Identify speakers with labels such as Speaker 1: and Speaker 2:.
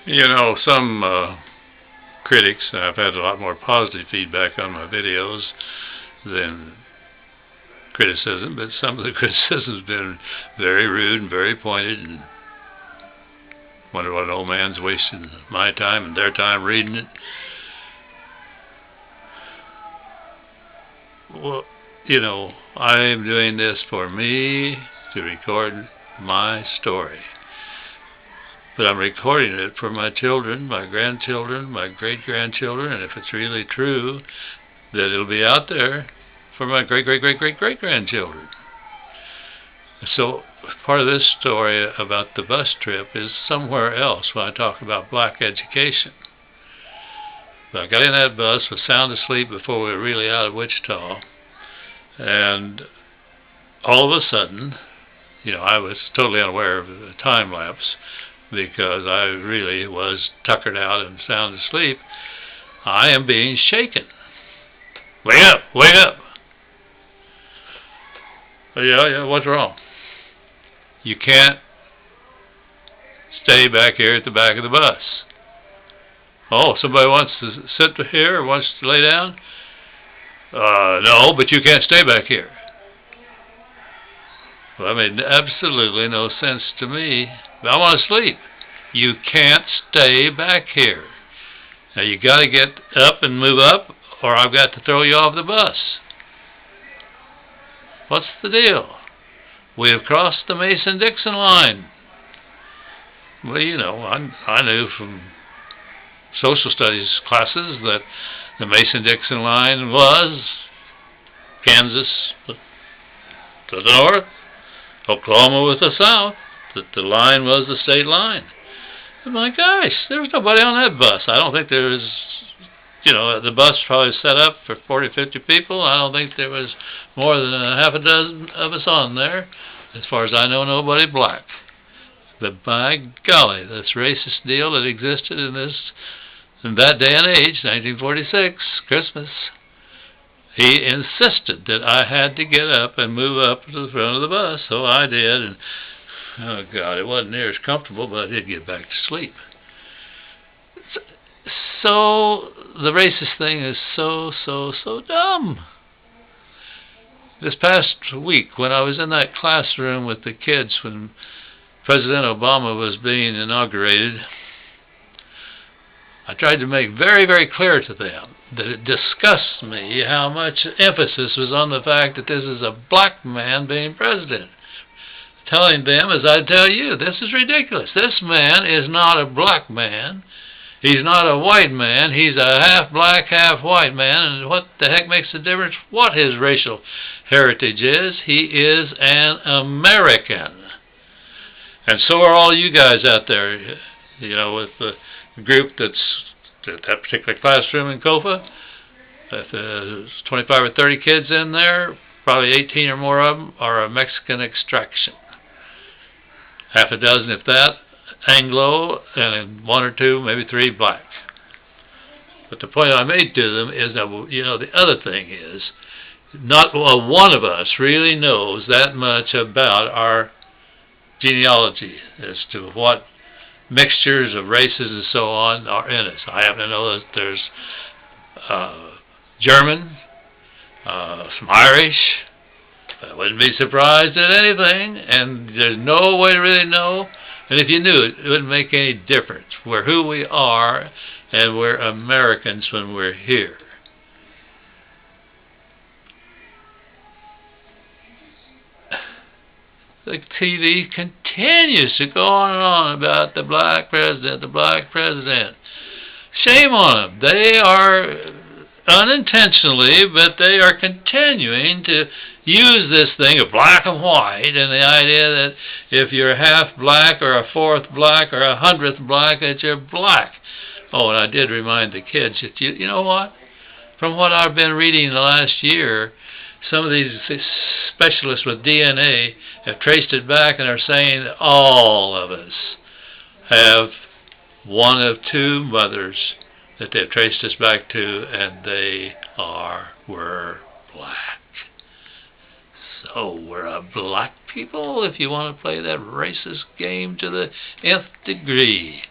Speaker 1: You know, some critics, I've had a lot more positive feedback on my videos than criticism, but some of the criticism has been very rude and very pointed, and wonder what an old man's wasting my time and their time reading it. Well, you know, I am doing this for me to record my story. But I'm recording it for my children, my grandchildren, my great-grandchildren, and if it's really true, that it'll be out there for my great-great-great-great-great-grandchildren. So part of this story about the bus trip is somewhere else when I talk about black education. But I got in that bus, was sound asleep before we were really out of Wichita, and all of a sudden, you know, I was totally unaware of the time lapse because I really was tuckered out and sound asleep. I am being shaken. Wake up! Wake up! Yeah, what's wrong? You can't stay back here at the back of the bus. Oh, somebody wants to sit here or wants to lay down? No, but you can't stay back here. Well, that made absolutely no sense to me. I want to sleep. You can't stay back here. Now you got to get up and move up, or I've got to throw you off the bus. What's the deal? We have crossed the Mason-Dixon line. Well, you know, I knew from social studies classes that the Mason-Dixon line was Kansas to the north, Oklahoma with the south, that the line was the state line. But my gosh, there was nobody on that bus. I don't think there was, you know, the bus probably set up for 40, 50 people. I don't think there was more than a half a dozen of us on there. As far as I know, nobody black. But by golly, this racist deal that existed in that day and age, 1946, Christmas, he insisted that I had to get up and move up to the front of the bus, so I did, and oh God, it wasn't near as comfortable, but I did get back to sleep. So the racist thing is so dumb. This past week, when I was in that classroom with the kids when President Obama was being inaugurated, I tried to make very, very clear to them that it disgusts me how much emphasis was on the fact that this is a black man being president. Telling them, as I tell you, this is ridiculous. This man is not a black man. He's not a white man. He's a half black, half white man. And what the heck makes the difference what his racial heritage is? He is an American. And so are all you guys out there, you know, with the group that's at that particular classroom in Kofa. If there's 25 or 30 kids in there, probably 18 or more of them are of Mexican extraction. Half a dozen, if that, Anglo, and one or two, maybe three black. But the point I made to them is that, you know, the other thing is, not one of us really knows that much about our genealogy as to what mixtures of races and so on are in us. I happen to know that there's German, some Irish. I wouldn't be surprised at anything, and there's no way to really know. And if you knew it, it wouldn't make any difference. We're who we are, and we're Americans when we're here. The TV continues to go on and on about the black president, the black president. Shame on them. They are unintentionally, but they are continuing to use this thing of black and white and the idea that if you're half black or a fourth black or a 100th black, that you're black. Oh, and I did remind the kids that, you know what? From what I've been reading the last year, some of these specialists with DNA have traced it back and are saying that all of us have one of two mothers that they've traced us back to, and they were black. So we're a black people if you want to play that racist game to the nth degree.